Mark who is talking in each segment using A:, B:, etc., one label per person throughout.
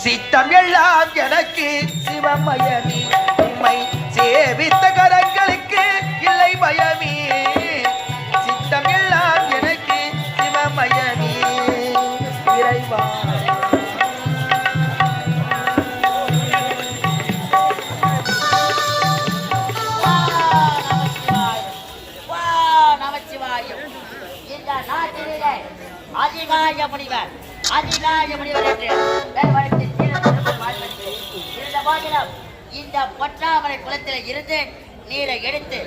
A: சித்தம் எல்லாம் எனக்கு சிவமயமே, உம்மை சேவித்த கரங்களுக்கு இல்லை பயமே. சித்தம் எல்லாம் எனக்கு சிவமயமே இறைவா.
B: அதிகாய முனிவர் என்று இருந்த போதிலும் இந்த பொற்றாமரை குளத்தில் இருந்து நீரை எடுத்து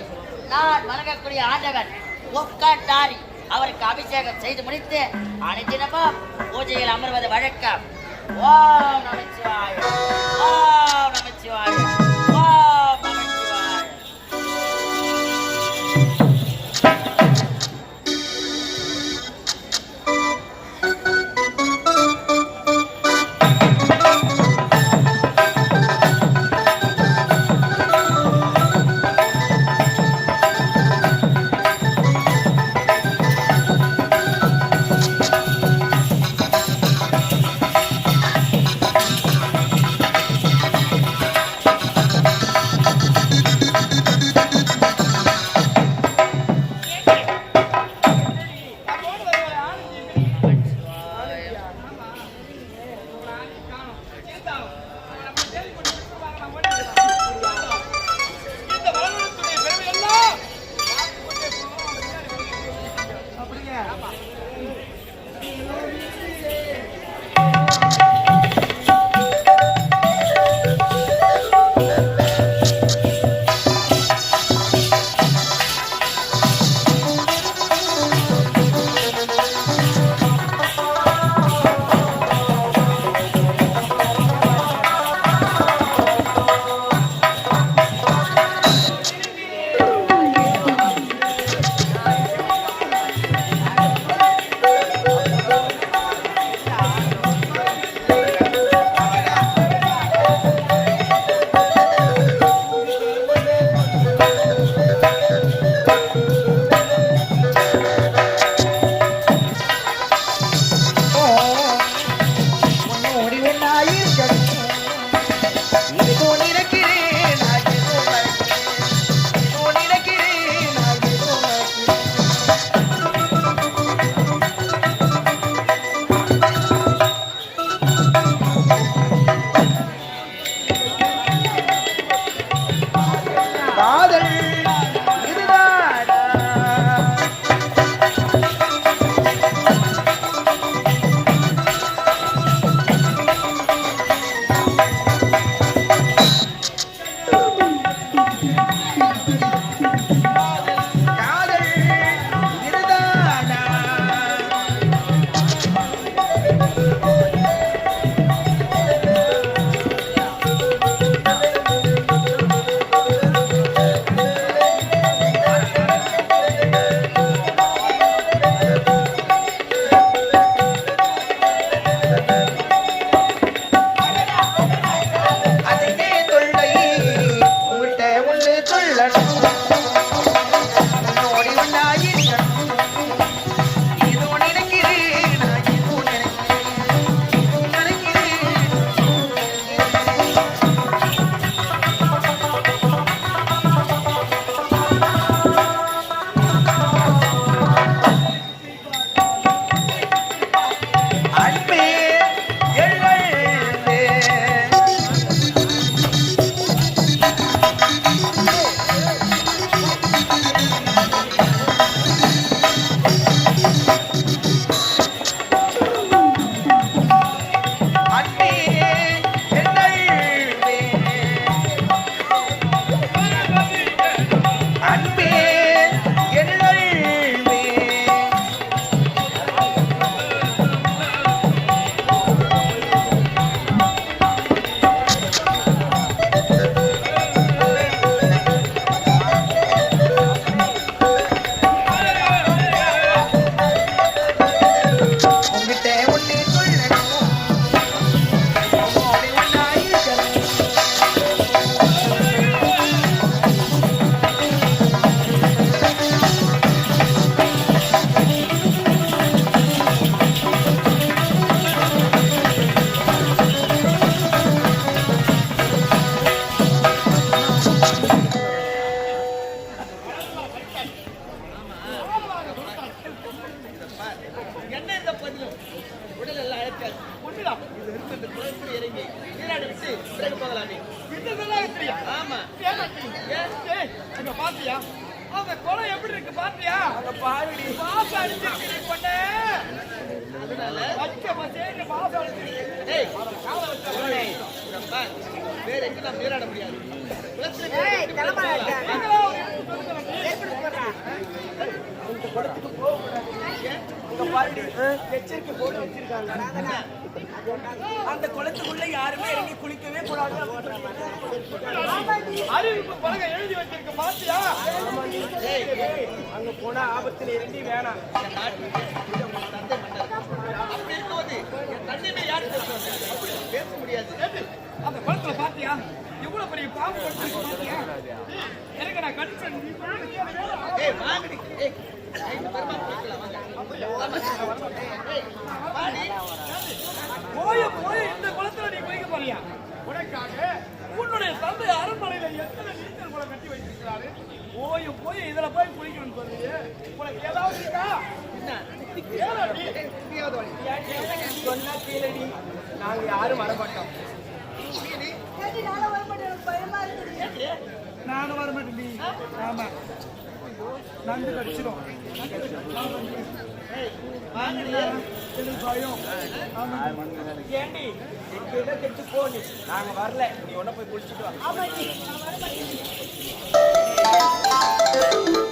B: நான் வணங்கக்கூடிய ஆண்டவன் ஒக்காட்டாரி அவருக்கு அபிஷேகம் செய்து முடித்து அனைத்தினமும் பூஜையில் அமர்வது வழக்கம். ஓம் நமச்சிவாய, ஓம் நமச்சிவாய, ஓம் நமச்சிவாய.
C: அந்த குளம் எப்படி இருக்கு பாத்தியா? பாச அடிச்சிருக்கு பொண்ணு.
A: வேற எங்க நான் நீராட முடியாது.
C: எச்சரிக்கை போட்டு வச்சிருக்காங்க. அந்த குளத்துக்குள்ள யாருமே இறங்கி குளிக்கவே கூடாது. அறிவிப்பு பலகை எழுதி வச்சிருக்க பாத்தியா? அங்க போனா ஆபத்துல இறங்கி வேணாம்.
A: அப்படி இருக்கும்போது தண்ணியுமே யாரு பேச முடியாது.
C: அந்த குளத்துல பாத்தியா எவ்வளவு பெரிய பாம்பு பாத்தியா? எனக்கு நான் கன்ஃபர்ம் போய் இந்த குளத்துல நீ குளிக்க போறியா? உனக்காக உன்னுடைய தந்தை அரண்மனையில எத்தனை நீச்சல் குளம் கட்டி வைத்திருக்கிறாரு. போய் இதுல போய் குளிக்கணும்னு சொல்றீங்க. உனக்கு ஏதாவது இருக்கா? சொன்னா கீழடி நாங்க யாரும் வரமாட்டோம். நானும் வரமாட்டேன். ஆமா நண்டு கடிச்சிடும். ஏண்டி எங்க கெட்டு போனி நாங்க வரல. நீ ஒன்ன போய் குளிச்சுட்டு வா.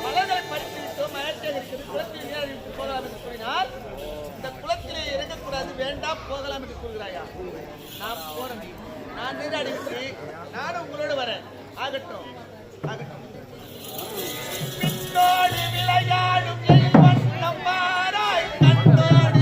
A: மலர்களை பறித்து விட்டோம், மலர்ச்சியாக குளத்தில் நீராடிவிட்டு போகலாம் என்று கூறினால் இந்த குளத்திலே இறங்கக்கூடாது, வேண்டாம் போகலாம் என்று கூறுகிறாயா? நான் போறேன், நான் நீராடிவிட்டு நானும் உங்களோடு வரேன். ஆகட்டும் ஆகட்டும். பின்னோடு விளையாடும் எழில்வன் நம்மாராய் கண்ணோடு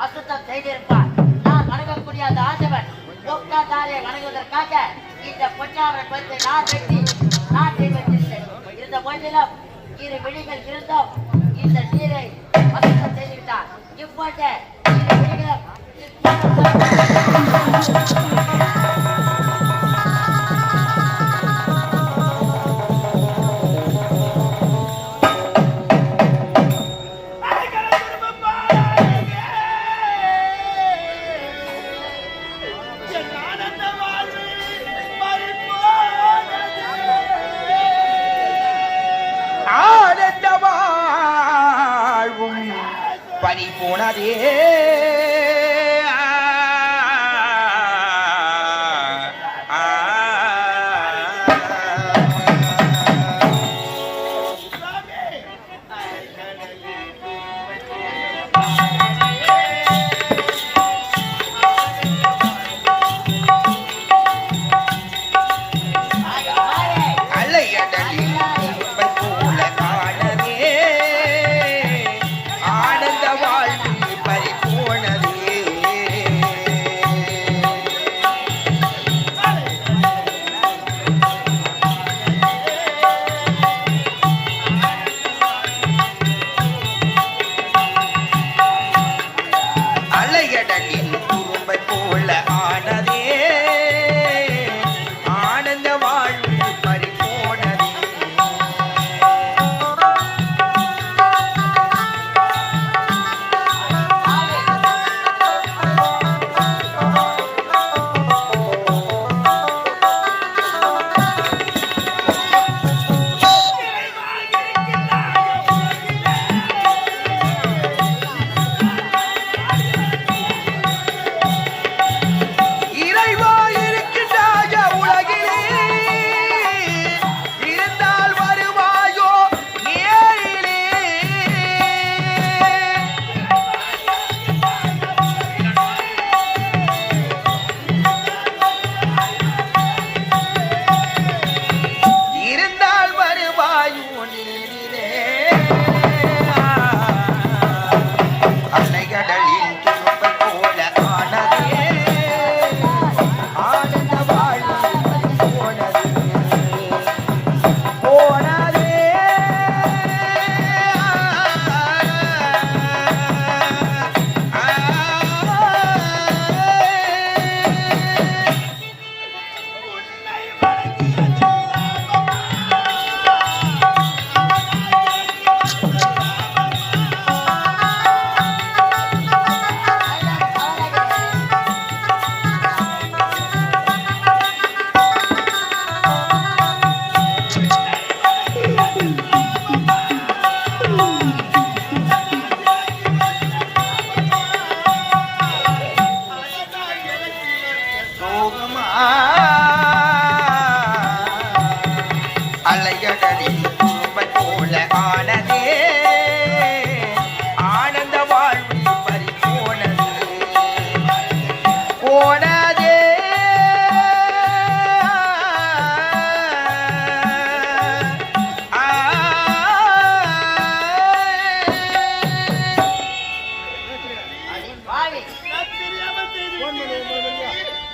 B: அசுத்தம் செய்திருப்பார். நான் வணங்கக்கூடிய அந்த ஆண்டவன் பொக்காதாரியை வணங்குவதற்காக இந்த பொன்னாவரை குளத்தை நான் வெட்டி நாட்டை வைத்திருந்தேன். இருந்த போதிலும் இரு விழிகள் இருந்தும் இந்த நீரை அசுத்தம் செய்துவிட்டார். இப்போது இரு விழிகளும்
A: பறி போனதே.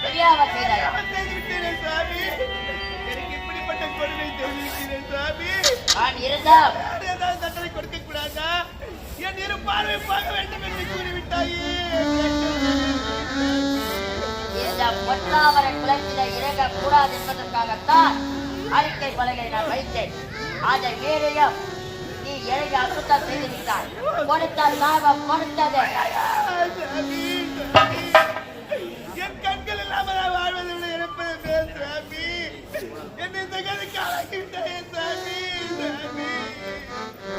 B: தெரியாம செய்தாயா?
A: செய்துவிட்டேன் சாமி. எனக்கு இப்படிப்பட்ட கொடுமை செய்திருக்கிறேன் சாமி.
B: நான் இருந்தால்
A: ஏதாவது தண்டனை கொடுக்க கூடாதா? என் இரு பார்வை பார்க்க வேண்டும் என்று கூறிவிட்டாயே.
B: இந்த பொன்னாவரை குளத்திலே இறங்க கூடாது என்பதற்காகத்தான் அறிக்கை பலகை நான் வைத்தேன். அதை மீறியும் நீ இறங்கி அசுத்தம் செய்து விட்டாய். கொடுத்த சாபம் கொடுத்தது.
A: சாமி, சாமி. என் கண்கள் இல்லாமல் நான் வாழ்வதில்லை இருப்பது மேல் சாமி. என்னை இந்த கதைக்கு ஆளாக்கிவிட்டாயே சாமி, சாமி.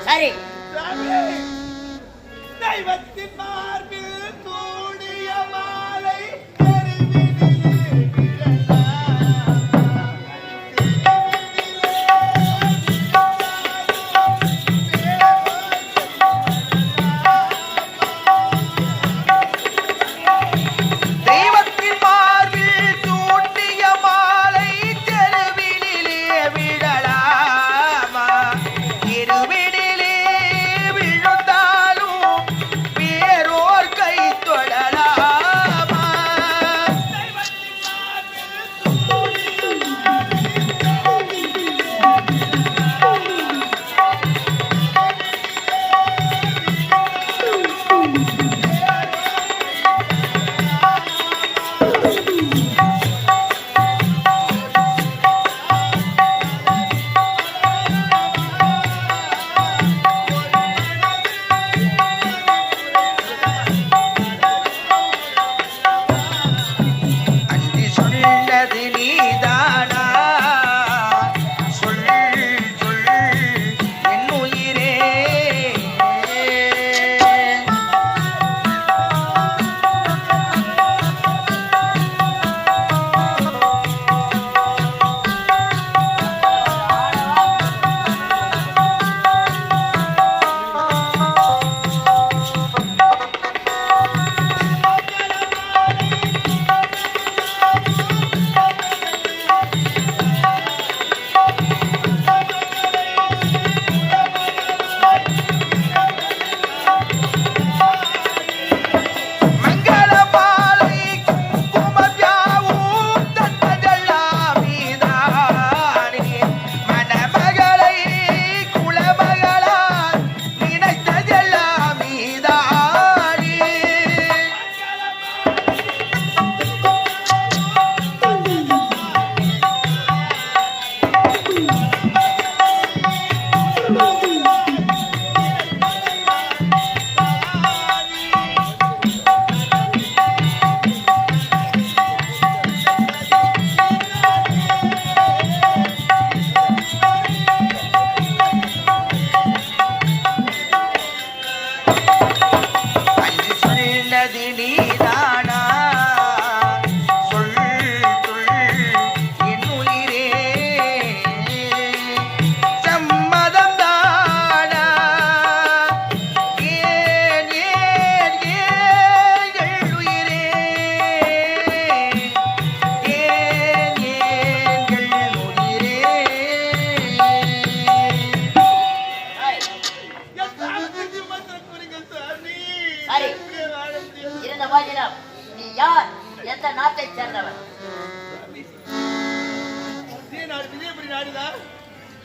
B: சரி,
A: சாமி, தெய்வத்தின் மார்பில் சூடிய மாலை கருவினிலே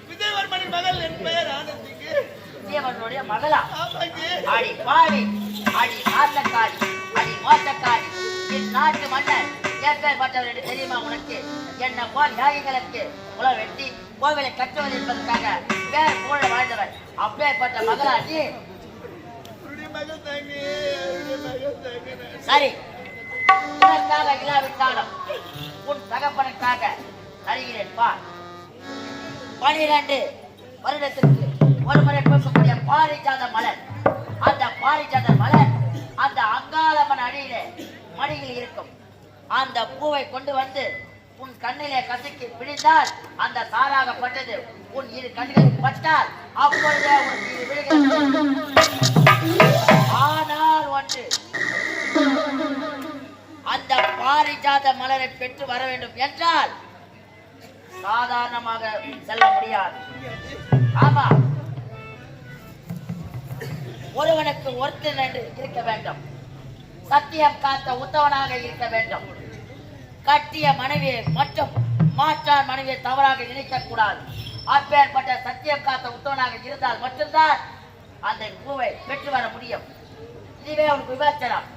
A: விஜயவர்மனின் மகள் என் பெயர் ஆனந்திக்கு.
B: விஜயவர்மனுடைய மகளா?
A: ஆமாங்க.
B: அடி பாவி, அடி நாட்டக்காரி, அடி மோசக்காரி, என் நாட்டு மன்னர் எப்பேற்பட்டவர் என்று தெரியுமா உனக்கு? என்ன போல் தியாகிகளுக்கு குலம் வெட்டி கோவிலை கட்டுவது என்பதற்காக பேர் போல வாழ்ந்தவர். அப்பேற்பட்ட மகளா நீ?
A: மகள் தாங்க, மகள் தாங்க.
B: சரி, உனக்காக இல்லாவிட்டாலும் உன் தகப்பனுக்காக தருகிறேன் பார். 12 வருடத்திற்கு ஒரு முறை பூக்கக்கூடிய பாரிஜாத மலர். அந்த பாரிஜாத மலர் அந்த அங்காளம்மன் அடியிலே மடியில் இருக்கும். அந்த பூவை கொண்டு வந்து உன் கண்ணிலே கசக்கி பிடித்தால் அந்த சாராகப்பட்டது உன் இரு கண்களில் பட்டால் அப்பொழுதே உன் இரு விழிகள். ஆனால் ஒன்று, அந்த பாரிஜாத மலரை பெற்று வர வேண்டும் என்றால் சாதாரணமாக செல்ல முடியாது. ஆமா, ஒருவனுக்கு ஒருத்தன் என்று இருக்க வேண்டும். சத்தியம் காத்த உத்தவனாக இருக்க வேண்டும். கட்டிய மனைவியை மற்றும் மாற்றான் மனைவியை தவறாக நினைக்க கூடாது. அப்பேற்பட்ட சத்தியம் காத்த உத்தவனாக இருந்தால் மட்டும்தான் அந்த பூவை பெற்று வர முடியும். இதுவே அவனுக்கு விமர்சனம்.